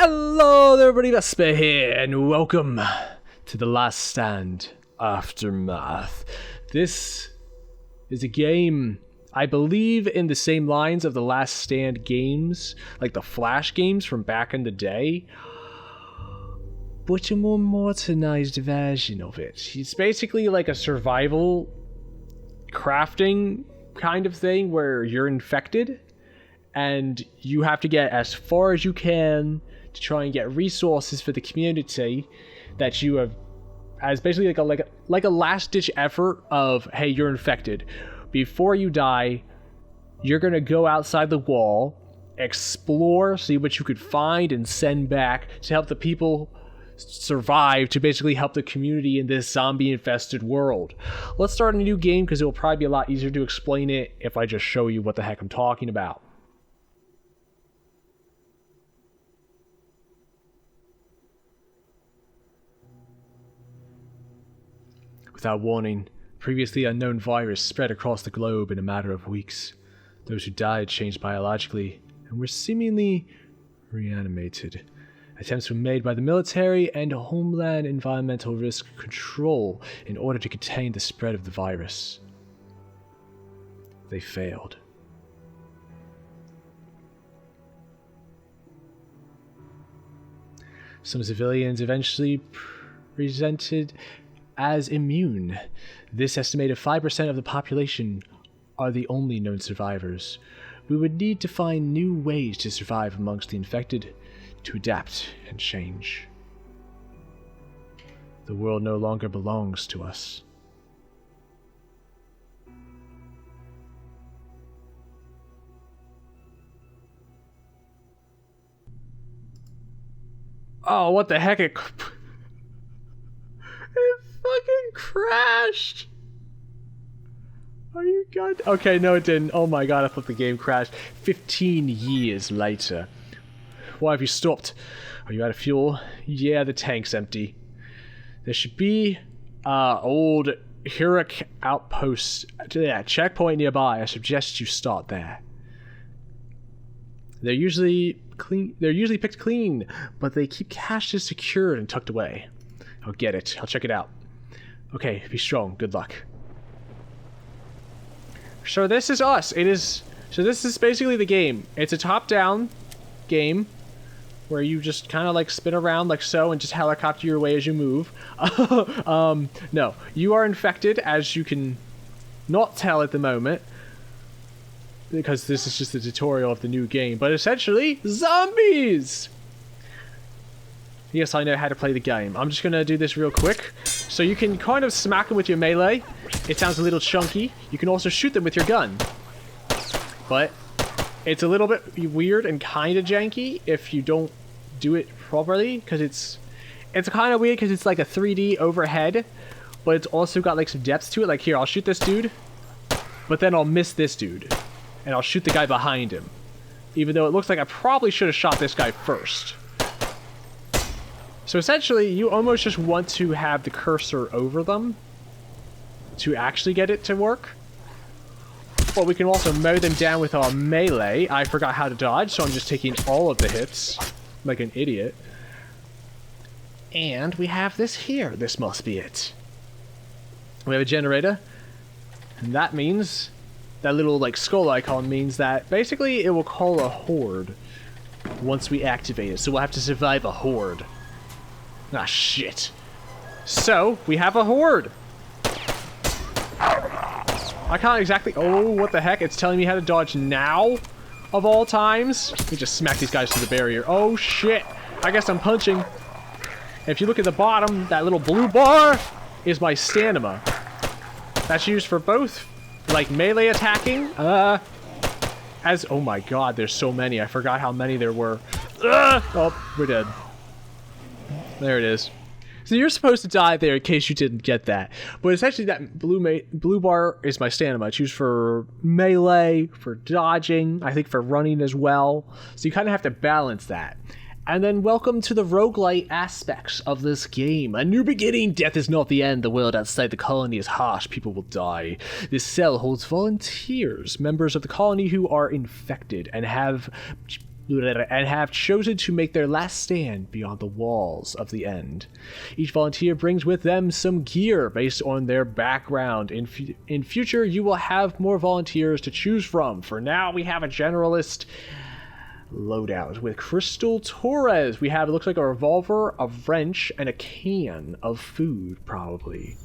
Hello there everybody, Vesper here, and welcome to The Last Stand Aftermath. This is a game, I believe, in the same lines of the Last Stand games, like the Flash games from back in the day, but a more modernized version of it. It's basically like a survival crafting kind of thing where you're infected, and you have to get as far as you can to try and get resources for the community that you have, as basically like a last ditch effort of, hey, you're infected. Before you die, you're gonna go outside the wall, explore, see what you could find and send back to help the people survive, to basically help the community in this zombie infested world. Let's start a new game because it will probably be a lot easier to explain it if I just show you what the heck I'm talking about. Without warning, previously unknown virus spread across the globe in a matter of weeks. Those who died changed biologically and were seemingly reanimated. Attempts were made by the military and Homeland Environmental Risk Control in order to contain the spread of the virus. They failed. Some civilians eventually presented as immune. This estimated 5% of the population are the only known survivors. We would need to find new ways to survive amongst the infected, to adapt and change. The world no longer belongs to us. Oh, what the heck? It fucking crashed. Are you god? Okay, no it didn't. Oh my god, I thought the game crashed. 15 years later. Why have you stopped? Are you out of fuel? Yeah, the tank's empty. There should be old Hirak outpost, checkpoint nearby. I suggest you start there. They're usually picked clean, but they keep caches secured and tucked away. I'll get it. I'll check it out. Okay, be strong. Good luck. So this is us. So this is basically the game. It's a top-down game where you just kind of like spin around like so and just helicopter your way as you move. No, you are infected, as you can not tell at the moment, because this is just a tutorial of the new game. But essentially, zombies! Yes, I know how to play the game. I'm just going to do this real quick. So you can kind of smack them with your melee. It sounds a little chunky. You can also shoot them with your gun. But it's a little bit weird and kind of janky if you don't do it properly. Because it's kind of weird because it's like a 3D overhead. But it's also got like some depth to it. Like here, I'll shoot this dude. But then I'll miss this dude. And I'll shoot the guy behind him. Even though it looks like I probably should have shot this guy first. So essentially, you almost just want to have the cursor over them to actually get it to work. But we can also mow them down with our melee. I forgot how to dodge, so I'm just taking all of the hits like an idiot. And we have this here. This must be it. We have a generator. And that means, that little like skull icon means that basically it will call a horde once we activate it. So we'll have to survive a horde. Ah, shit. So, we have a horde. I can't exactly... Oh, what the heck? It's telling me how to dodge now, of all times. Let me just smack these guys through the barrier. Oh, shit. I guess I'm punching. If you look at the bottom, that little blue bar is my stamina. That's used for both, like, melee attacking, oh my god, there's so many. I forgot how many there were. Oh, we're dead. There it is. So you're supposed to die there in case you didn't get that. But essentially that blue bar is my stamina. It's used for melee, for dodging, I think for running as well. So you kind of have to balance that. And then welcome to the roguelite aspects of this game. A new beginning. Death is not the end. The world outside the colony is harsh. People will die. This cell holds volunteers, members of the colony who are infected and have and have chosen to make their last stand beyond the walls of the end. Each volunteer brings with them some gear based on their background. In future, you will have more volunteers to choose from. For now, we have a generalist loadout with Crystal Torres. We have, it looks like a revolver, a wrench, and a can of food, probably.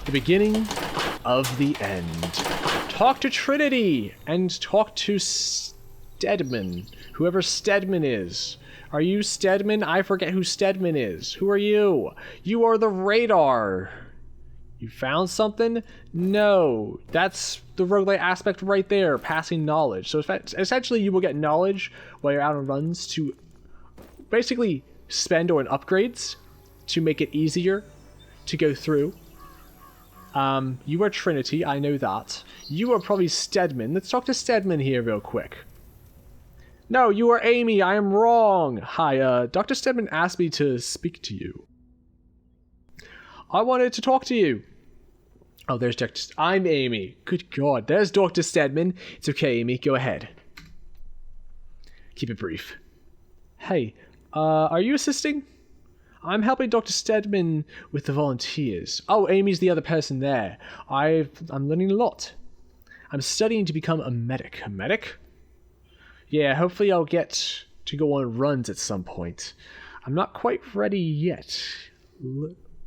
The beginning of the end. Talk to Trinity and talk to Stedman. Whoever Stedman is. Are you Stedman? I forget who Stedman is. Who are you? You are the radar. You found something? No. That's the roguelite aspect right there. Passing knowledge. So essentially you will get knowledge while you're out on runs to basically spend on upgrades to make it easier to go through. You are Trinity, I know that. You are probably Stedman. Let's talk to Stedman here real quick. No, you are Amy, I am wrong. Hi, Dr. Stedman asked me to speak to you. I wanted to talk to you. Oh, there's Dr. I'm Amy. Good God, there's Dr. Stedman. It's okay, Amy, go ahead. Keep it brief. Hey, are you assisting? I'm helping Dr. Stedman with the volunteers. Oh, Amy's the other person there. I'm learning a lot. I'm studying to become a medic. A medic? Yeah, hopefully I'll get to go on runs at some point. I'm not quite ready yet.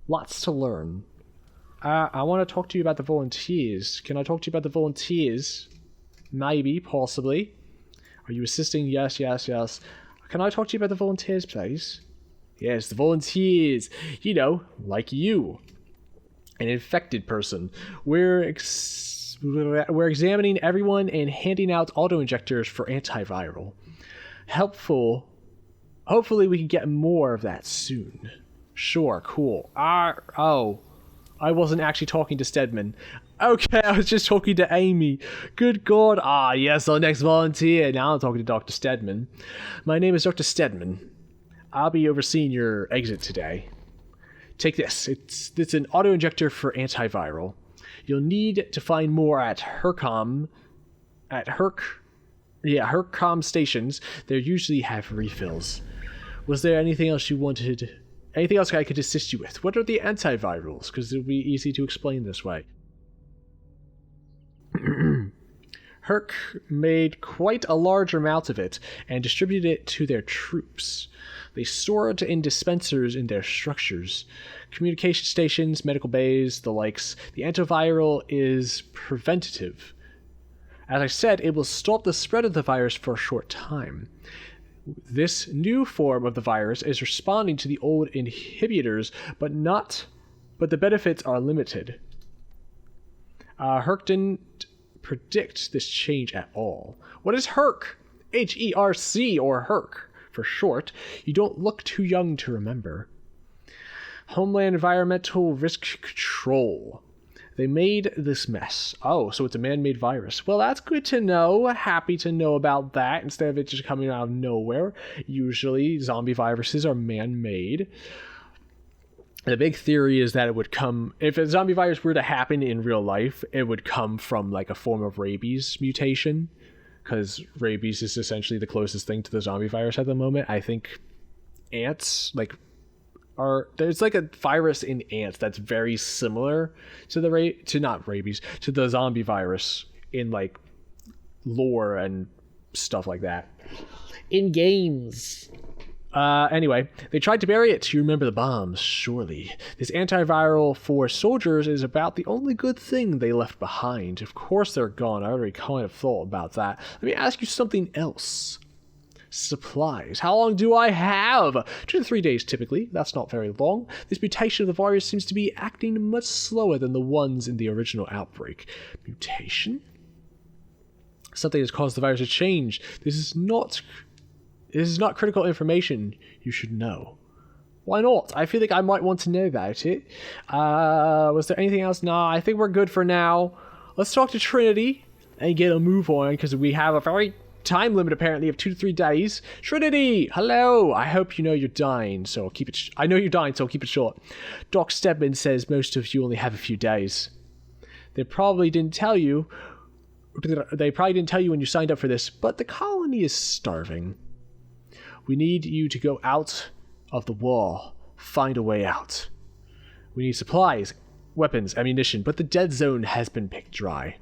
Lots to learn. I want to talk to you about the volunteers. Can I talk to you about the volunteers? Maybe, possibly. Are you assisting? Yes, yes, yes. Can I talk to you about the volunteers, please? Yes, the volunteers. You know, like you. An infected person. We're examining everyone and handing out auto-injectors for antiviral. Helpful. Hopefully we can get more of that soon. Sure, cool. Oh. I wasn't actually talking to Stedman. Okay, I was just talking to Amy. Good God. Ah, yes, our next volunteer. Now I'm talking to Dr. Stedman. My name is Dr. Stedman. I'll be overseeing your exit today. Take this. It's an auto-injector for antiviral. You'll need to find more at HERCOM stations. They usually have refills. Was there anything else you wanted? Anything else I could assist you with? What are the antivirals? Because it'll be easy to explain this way. Herc made quite a large amount of it and distributed it to their troops. They store it in dispensers in their structures. Communication stations, medical bays, the likes. The antiviral is preventative. As I said, it will stop the spread of the virus for a short time. This new form of the virus is responding to the old inhibitors, but the benefits are limited. Herc didn't predict this change at all. What is Herc? H-E-R-C, or Herc for short. You don't look too young to remember. Homeland Environmental Risk Control. They made this mess. Oh, so it's a man-made virus. Well, that's good to know. Happy to know about that instead of it just coming out of nowhere. Usually, zombie viruses are man-made. The big theory is that it would come... If a zombie virus were to happen in real life, it would come from like a form of rabies mutation. Because rabies is essentially the closest thing to the zombie virus at the moment. I think ants, there's like a virus in ants that's very similar to the zombie virus in like lore and stuff like that in games. Anyway, they tried to bury it. You remember the bombs, surely. This antiviral for soldiers is about the only good thing they left behind. Of course they're gone. I already kind of thought about that. Let me ask you something else. Supplies. How long do I have? 2 to 3 days typically. That's not very long. This mutation of the virus seems to be acting much slower than the ones in the original outbreak. Mutation? Something has caused the virus to change. This is not critical information you should know. Why not? I feel like I might want to know about it. Was there anything else? Nah, I think we're good for now. Let's talk to Trinity and get a move on, because we have a very time limit apparently of 2 to 3 days. Trinity, hello. I hope you know you're dying, so I'll keep it. I know you're dying, so I'll keep it short. Doc Stedman says most of you only have a few days. They probably didn't tell you They probably didn't tell you when you signed up for this, but the colony is starving. We need you to go out of the wall, find a way out. We need supplies, weapons, ammunition, but the dead zone has been picked dry.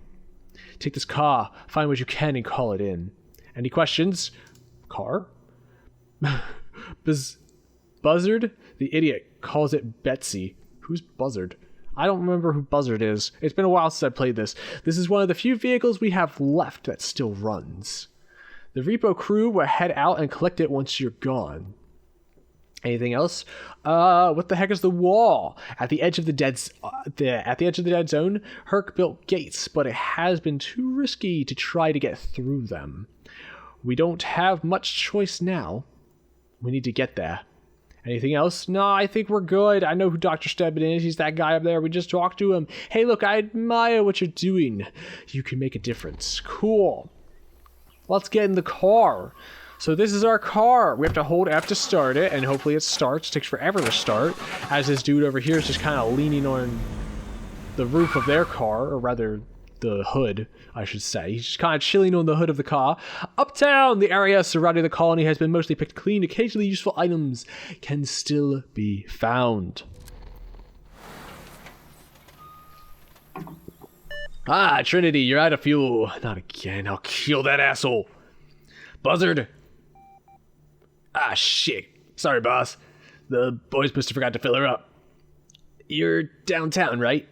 Take this car, find what you can, and call it in. Any questions? Car? Buzzard? The idiot calls it Betsy. Who's Buzzard? I don't remember who Buzzard is. It's been a while since I played this. This is one of the few vehicles we have left that still runs. The repo crew will head out and collect it once you're gone. Anything else? What the heck is the wall? At the edge of the dead zone, Herc built gates, but it has been too risky to try to get through them. We don't have much choice now. We need to get there. Anything else? No, I think we're good. I know who Dr. Stedman is. He's that guy up there. We just talked to him. Hey, look, I admire what you're doing. You can make a difference. Cool. Let's get in the car. So this is our car. We have to hold F to start it, and hopefully it starts. It takes forever to start, as this dude over here is just kind of leaning on the roof of their car, or rather the hood, I should say. He's just kind of chilling on the hood of the car. Uptown, the area surrounding the colony has been mostly picked clean. Occasionally useful items can still be found. Ah, Trinity, you're out of fuel. Not again. I'll kill that asshole. Buzzard. Ah, shit. Sorry, boss. The boys must have forgot to fill her up. You're downtown, right?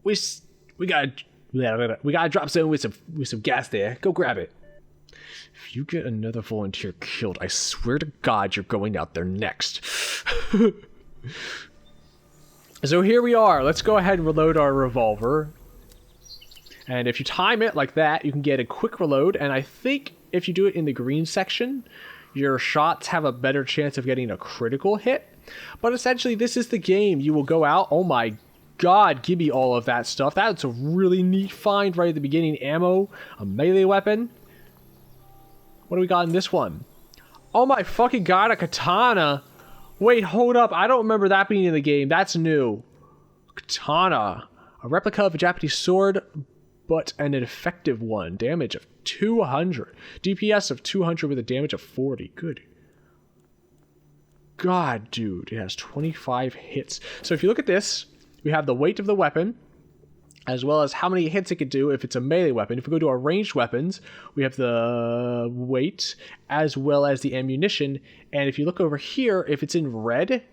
We got a drop zone with some gas there. Go grab it. If you get another volunteer killed, I swear to God you're going out there next. So here we are. Let's go ahead and reload our revolver. And if you time it like that, you can get a quick reload. And I think if you do it in the green section, your shots have a better chance of getting a critical hit. But essentially, this is the game. You will go out. Oh my God, give me all of that stuff. That's a really neat find right at the beginning. Ammo, a melee weapon. What do we got in this one? Oh my fucking God, a katana. Wait, hold up. I don't remember that being in the game. That's new. Katana. A replica of a Japanese sword, but an effective one. Damage of 200. DPS of 200 with a damage of 40. Good God, dude. It has 25 hits. So if you look at this, we have the weight of the weapon, as well as how many hits it could do if it's a melee weapon. If we go to our ranged weapons, we have the weight, as well as the ammunition. And if you look over here, if it's in red,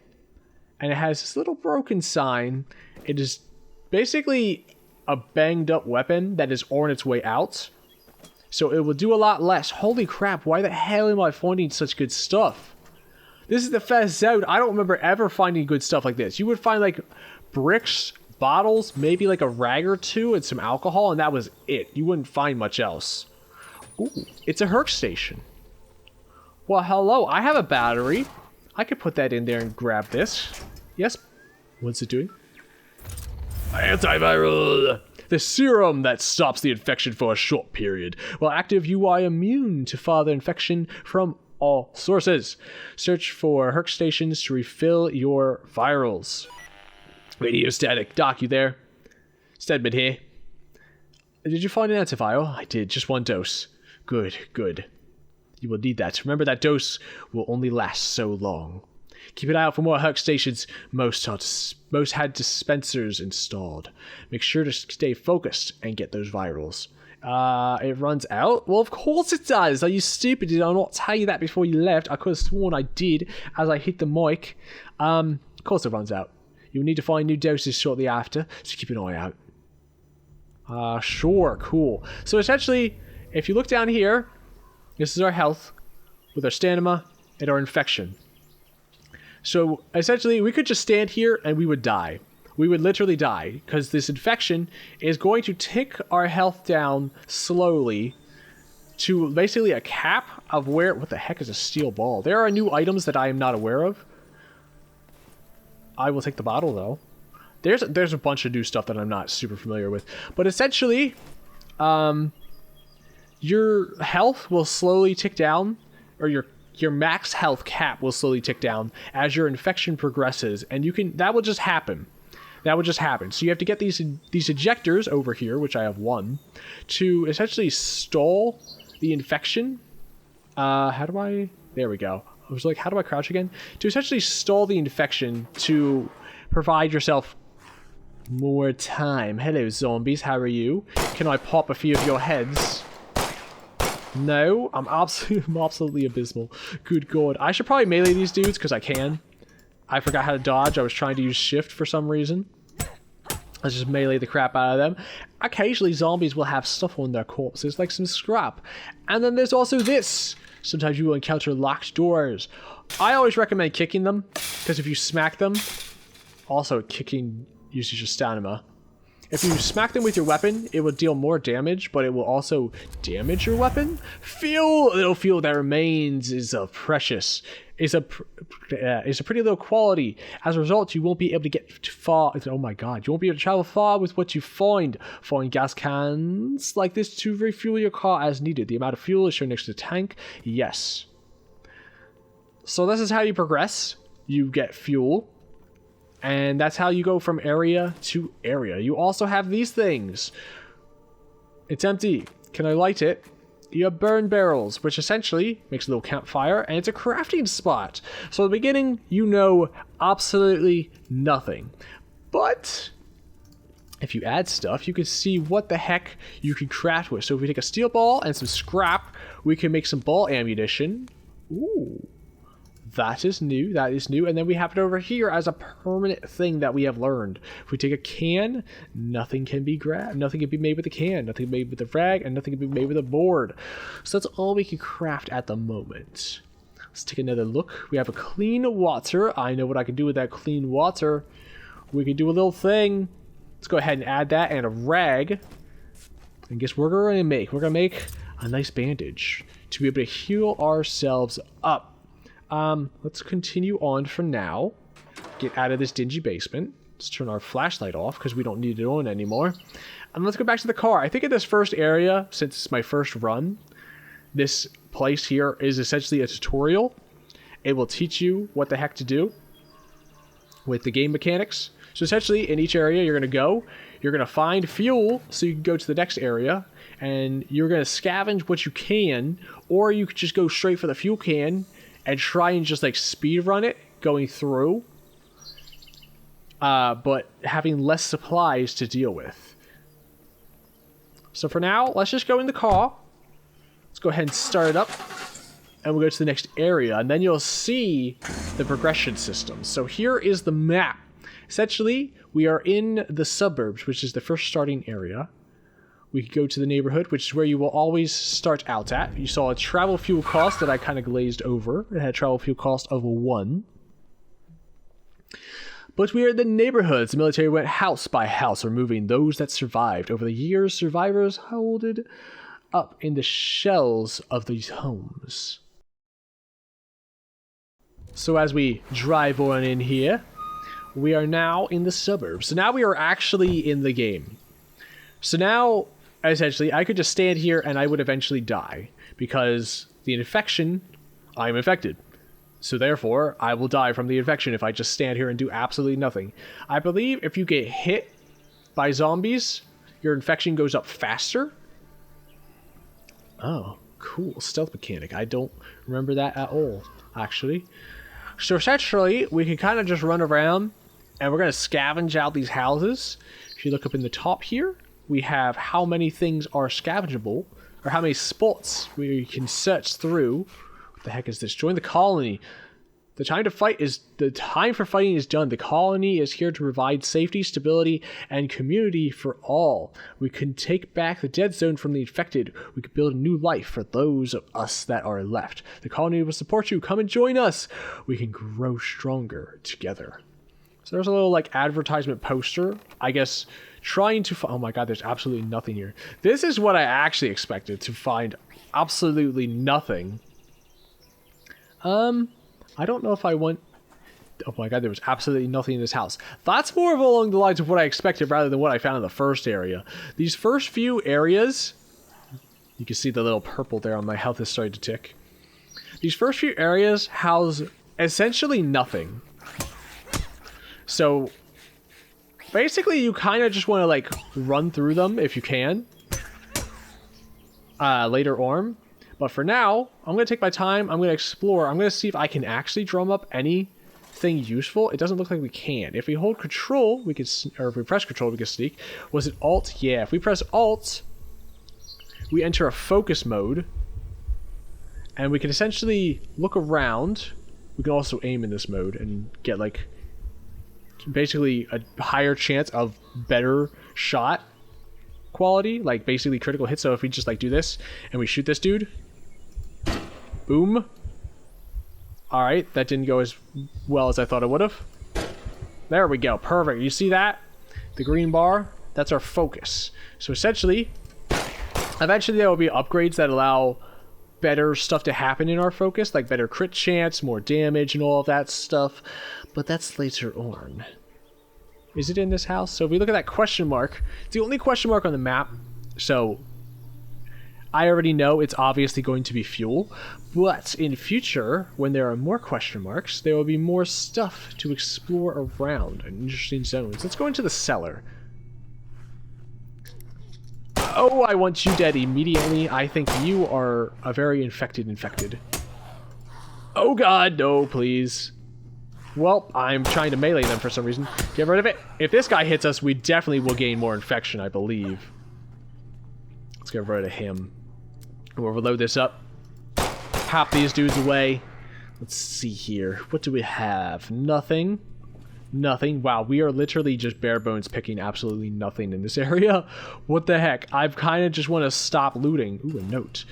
and it has this little broken sign, it is basically a banged up weapon that is on its way out. So it will do a lot less. Holy crap, why the hell am I finding such good stuff? This is the first zone. I don't remember ever finding good stuff like this. You would find like bricks, bottles, maybe like a rag or two and some alcohol, and that was it. You wouldn't find much else. Ooh, it's a Herc station. Well, hello, I have a battery. I could put that in there and grab this. Yes? What's it doing? Antiviral! The serum that stops the infection for a short period. While active, you are immune to further infection from all sources. Search for Herc stations to refill your virals. Radio static. Doc, you there? Stedman here. Did you find an antiviral? I did. Just one dose. Good, good. You will need that. Remember that dose will only last so long. Keep an eye out for more Herc stations. Most had dispensers installed. Make sure to stay focused and get those virals. It runs out? Well, of course it does. Are you stupid? Did I not tell you that before you left? I could have sworn I did as I hit the mic. Of course it runs out. You'll need to find new doses shortly after, so keep an eye out. Sure, cool. So essentially, if you look down here, this is our health, with our stamina, and our infection. So essentially, we could just stand here and we would die. We would literally die, because this infection is going to tick our health down slowly to basically a cap of where... What the heck is a steel ball? There are new items that I am not aware of. I will take the bottle, though. There's a bunch of new stuff that I'm not super familiar with. But essentially, your health will slowly tick down, or your max health cap will slowly tick down as your infection progresses, and that will just happen. That would just happen. So you have to get these ejectors over here, which I have one, to essentially stall the infection. How do I... There we go. I was like, how do I crouch again? To essentially stall the infection to provide yourself more time. Hello, zombies. How are you? Can I pop a few of your heads? No, I'm absolutely abysmal. Good God. I should probably melee these dudes because I can. I forgot how to dodge. I was trying to use shift for some reason. Let's just melee the crap out of them. Occasionally, zombies will have stuff on their corpses, like some scrap. And then there's also this. Sometimes you will encounter locked doors. I always recommend kicking them, because if you smack them... Also, kicking uses your stamina. If you smack them with your weapon, it will deal more damage, but it will also damage your weapon. Little fuel that remains is a pretty low quality. As a result, you won't be able to get far. Oh my god, you won't be able to travel far with what you find. Find gas cans like this to refuel your car as needed. The amount of fuel is shown next to the tank. Yes. So this is how you progress. You get fuel. And that's how you go from area to area. You also have these things. It's empty. Can I light it? You have burn barrels, which essentially makes a little campfire, and it's a crafting spot. So at the beginning, you know absolutely nothing. But if you add stuff, you can see what the heck you can craft with. So if we take a steel ball and some scrap, we can make some ball ammunition. Ooh. That is new, and then we have it over here as a permanent thing that we have learned. If we take a can, nothing can be made with a can, nothing can be made with a rag, and nothing can be made with a board. So that's all we can craft at the moment. Let's take another look. We have a clean water. I know what I can do with that clean water. We can do a little thing. Let's go ahead and add that and a rag. And guess what we're gonna make? We're gonna make a nice bandage to be able to heal ourselves up. Let's continue on for now. Get out of this dingy basement. Let's turn our flashlight off because we don't need it on anymore. And let's go back to the car. I think in this first area, since it's my first run, this place here is essentially a tutorial. It will teach you what the heck to do with the game mechanics. So essentially, in each area you're going to find fuel so you can go to the next area, and you're going to scavenge what you can, or you could just go straight for the fuel can and try and just like speed run it going through, but having less supplies to deal with. So for now, let's just go in the car. Let's go ahead and start it up, and we'll go to the next area, and then you'll see the progression system. So here is the map. Essentially, we are in the suburbs, which is the first starting area. We could go to the neighborhood, which is where you will always start out at. You saw a travel fuel cost that I kind of glazed over. It had a travel fuel cost of 1. But we are in the neighborhoods. The military went house by house, removing those that survived. Over the years, survivors holded up in the shells of these homes. So as we drive on in here, we are now in the suburbs. So now we are actually in the game. So now, essentially, I could just stand here and I would eventually die. Because the infection, I'm infected. So therefore, I will die from the infection if I just stand here and do absolutely nothing. I believe if you get hit by zombies, your infection goes up faster. Oh, cool. Stealth mechanic. I don't remember that at all, actually. So essentially, we can kind of just run around and we're going to scavenge out these houses. If you look up in the top here, we have how many things are scavengeable, or how many spots we can search through. What the heck is this? Join the colony. The time for fighting is done. The colony is here to provide safety, stability, and community for all. We can take back the dead zone from the infected. We can build a new life for those of us that are left. The colony will support you. Come and join us. We can grow stronger together. So there's a little like advertisement poster, I guess, trying to oh my god, there's absolutely nothing here. This is what I actually expected to find. Absolutely nothing. I don't know if I want... Oh my god, there was absolutely nothing in this house. That's more of along the lines of what I expected rather than what I found in the first area. These first few areas... You can see the little purple there on my health is starting to tick. These first few areas house essentially nothing. So, basically you kind of just want to like run through them if you can later on. But for now, I'm going to take my time. I'm going to explore. I'm going to see if I can actually drum up anything useful. It doesn't look like we can. If we hold control, we can, or if we press control, we can sneak. Was it alt? Yeah, if we press alt, we enter a focus mode. And we can essentially look around. We can also aim in this mode and get like basically a higher chance of better shot quality, like basically critical hit. So if we just like do this and we shoot this dude, boom. All right, that didn't go as well as I thought it would have. There we go, perfect. You see that? The green bar, that's our focus. So essentially, eventually there will be upgrades that allow better stuff to happen in our focus, like better crit chance, more damage, and all of that stuff. But that's later on. Is it in this house? So if we look at that question mark, it's the only question mark on the map. So I already know it's obviously going to be fuel. But in future, when there are more question marks, there will be more stuff to explore around and interesting zones. Let's go into the cellar. Oh, I want you dead immediately. I think you are a very infected. Oh god, no, please. Well, I'm trying to melee them for some reason. Get rid of it. If this guy hits us, we definitely will gain more infection, I believe. Let's get rid of him. We'll reload this up. Pop these dudes away. Let's see here. What do we have? Nothing. Nothing. Wow, we are literally just bare bones picking absolutely nothing in this area. What the heck? I kind of just want to stop looting. Ooh, a note.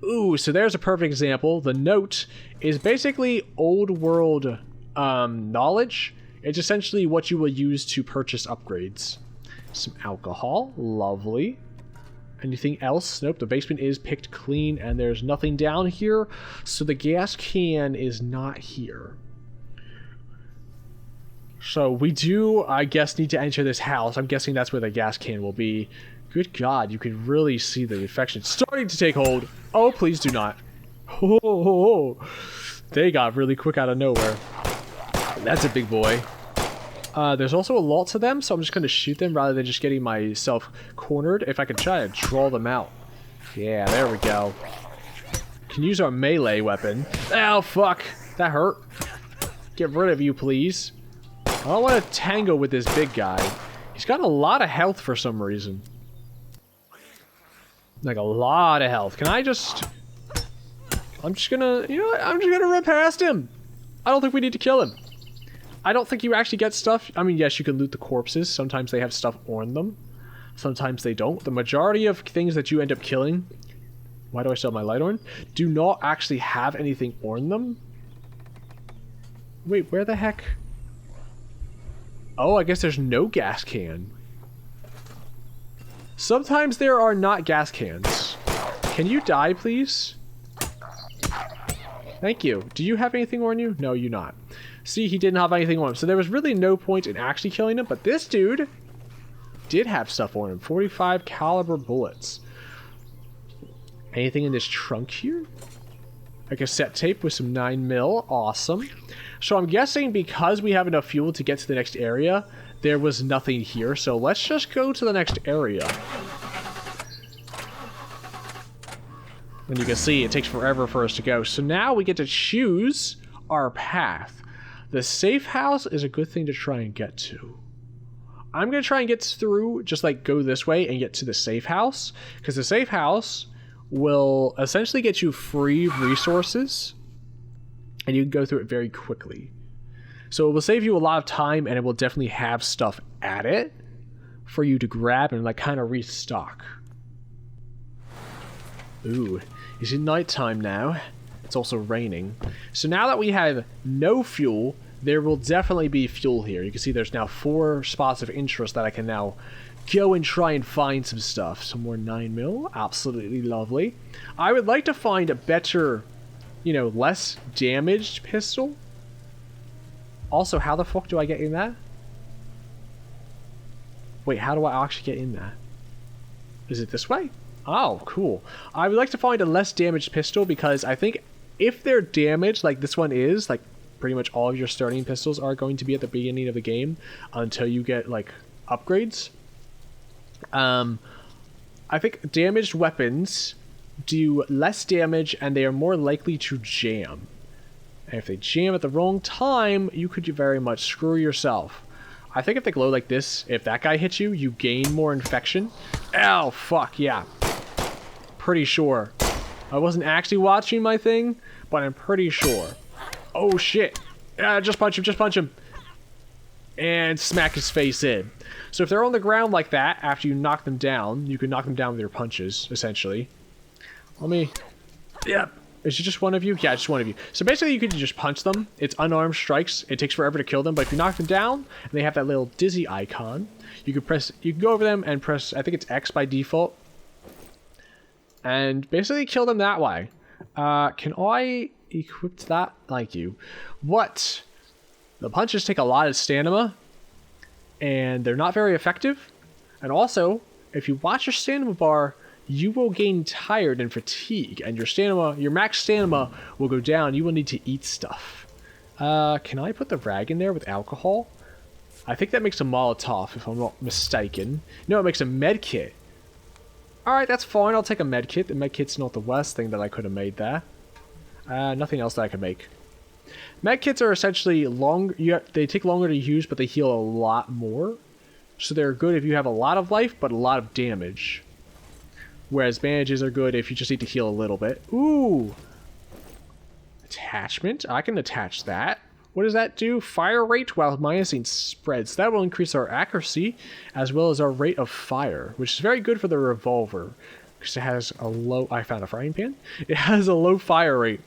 Ooh, so there's a perfect example. The note is basically old world knowledge. It's essentially what you will use to purchase upgrades. Some alcohol. Lovely. Anything else? Nope, the basement is picked clean and there's nothing down here. So the gas can is not here. So we do, I guess, need to enter this house. I'm guessing that's where the gas can will be. Good God, you can really see the infection starting to take hold. Oh, please do not. Oh, they got really quick out of nowhere. That's a big boy. There's also lots of them, so I'm just going to shoot them rather than just getting myself cornered. If I can try to draw them out. Yeah, there we go. Can use our melee weapon. Oh, fuck. That hurt. Get rid of you, please. I don't want to tango with this big guy. He's got a lot of health for some reason. Like a lot of health. Can I just... I'm just gonna... You know what? I'm just gonna run past him. I don't think we need to kill him. I don't think you actually get stuff. I mean, yes, you can loot the corpses. Sometimes they have stuff on them. Sometimes they don't. The majority of things that you end up killing... Why do I still have my light on? Do not actually have anything on them. Wait, where the heck... Oh, I guess there's no gas can. Sometimes there are not gas cans. Can you die, please? Thank you. Do you have anything on you? No, you not. See, he didn't have anything on him. So there was really no point in actually killing him. But this dude did have stuff on him. 45 caliber bullets. Anything in this trunk here? A cassette tape with some 9mm. Awesome. So I'm guessing because we have enough fuel to get to the next area, there was nothing here. So let's just go to the next area. And you can see it takes forever for us to go. So now we get to choose our path. The safe house is a good thing to try and get to. I'm going to try and get through, just like go this way and get to the safe house. Because the safe house will essentially get you free resources. And you can go through it very quickly. So it will save you a lot of time and it will definitely have stuff at it for you to grab and like kind of restock. Ooh, is it nighttime now? It's also raining. So now that we have no fuel, there will definitely be fuel here. You can see there's now 4 spots of interest that I can now go and try and find some stuff. Some more 9mm, absolutely lovely. I would like to find a better, you know, less damaged pistol. Also, how the fuck do I get in that? Wait, how do I actually get in that? Is it this way? Oh, cool. I would like to find a less damaged pistol because I think if they're damaged, like this one is, like pretty much all of your starting pistols are going to be at the beginning of the game until you get like upgrades. I think damaged weapons do less damage and they are more likely to jam. And if they jam at the wrong time, you could very much screw yourself. I think if they glow like this, if that guy hits you, you gain more infection. Ow, fuck, yeah. Pretty sure. I wasn't actually watching my thing, but I'm pretty sure. Oh, shit. Just punch him, just punch him. And smack his face in. So if they're on the ground like that, after you knock them down, you can knock them down with your punches, essentially. Let me... Yep. Is it just one of you? Yeah, just one of you. So basically, you could just punch them. It's unarmed strikes. It takes forever to kill them, but if you knock them down, and they have that little dizzy icon, you can press... You can go over them and press... I think it's X by default. And basically kill them that way. Can I equip that? Thank you. What? The punches take a lot of stamina, and they're not very effective. And also, if you watch your stamina bar, you will gain tired and fatigue, and your stamina, your max stamina will go down. You will need to eat stuff. Can I put the rag in there with alcohol? I think that makes a Molotov, if I'm not mistaken. No, it makes a med kit. Alright, that's fine. I'll take a med kit. The med kit's not the worst thing that I could have made there. Nothing else that I could make. Med kits are essentially long. They take longer to use, but they heal a lot more. So they're good if you have a lot of life, but a lot of damage. Whereas bandages are good if you just need to heal a little bit. Ooh! Attachment. I can attach that. What does that do? Fire rate while myosine spreads. That will increase our accuracy as well as our rate of fire, which is very good for the revolver. Because it has a low... I found a frying pan. It has a low fire rate.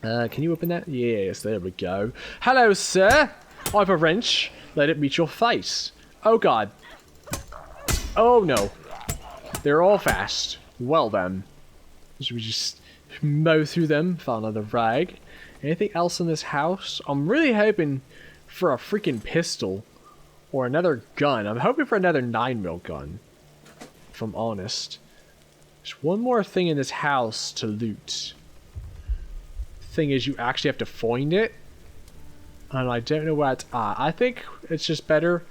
Can you open that? Yes, there we go. Hello, sir. I have a wrench. Let it meet your face. Oh, God. Oh, no. They're all fast. Well, then. Should we just mow through them? Found another rag. Anything else in this house? I'm really hoping for a freaking pistol. Or another gun. I'm hoping for another 9mm gun. If I'm honest. There's one more thing in this house to loot. Thing is, you actually have to find it. And I don't know where it's at. I think it's just better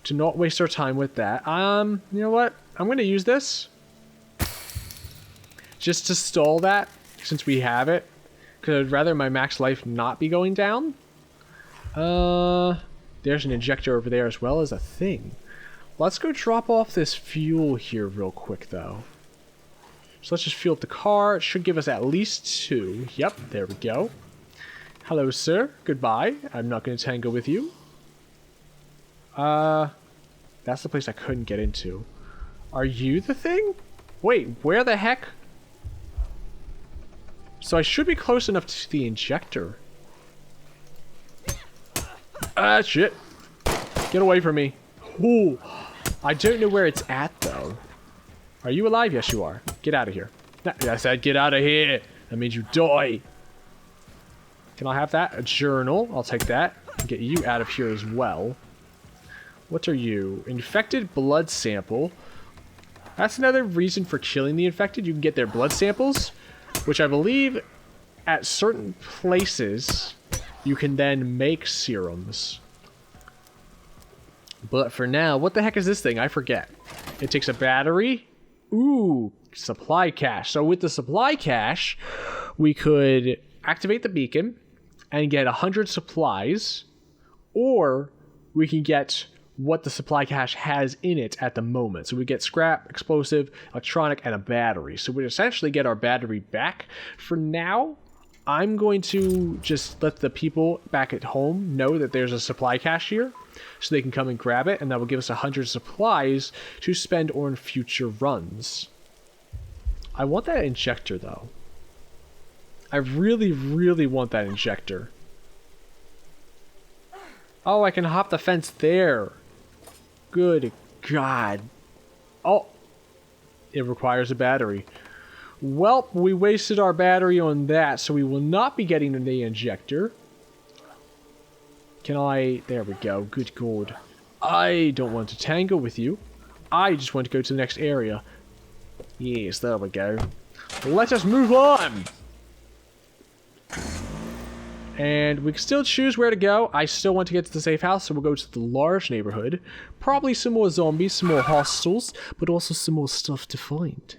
to not waste our time with that. You know what? I'm going to use this. Just to stall that, since we have it. Because I'd rather my max life not be going down. There's an injector over there as well as a thing. Let's go drop off this fuel here real quick, though. So let's just fuel up the car. It should give us at least 2. Yep, there we go. Hello, sir. Goodbye. I'm not going to tango with you. That's the place I couldn't get into. Are you the thing? Wait, where the heck? So I should be close enough to the injector. Ah, shit. Get away from me. Ooh. I don't know where it's at, though. Are you alive? Yes, you are. Get out of here. I said get out of here. That means you die. Can I have that? A journal. I'll take that. Get you out of here as well. What are you? Infected blood sample. That's another reason for killing the infected. You can get their blood samples, which I believe at certain places you can then make serums. But for now, what the heck is this thing? I forget. It takes a battery. Ooh, supply cache. So with the supply cache, we could activate the beacon and get 100 supplies, or we can get what the supply cache has in it at the moment. So we get scrap, explosive, electronic, and a battery. So we essentially get our battery back. For now, I'm going to just let the people back at home know that there's a supply cache here, so they can come and grab it, and that will give us 100 supplies to spend on future runs. I want that injector, though. I really, really want that injector. Oh, I can hop the fence there. Good God. Oh, it requires a battery. Well, we wasted our battery on that, so we will not be getting the injector. Can I... There we go. Good God. I don't want to tango with you. I just want to go to the next area. Yes, there we go. Let us move on! And we can still choose where to go. I still want to get to the safe house, so we'll go to the large neighborhood. Probably some more zombies, some more hostels, but also some more stuff to find.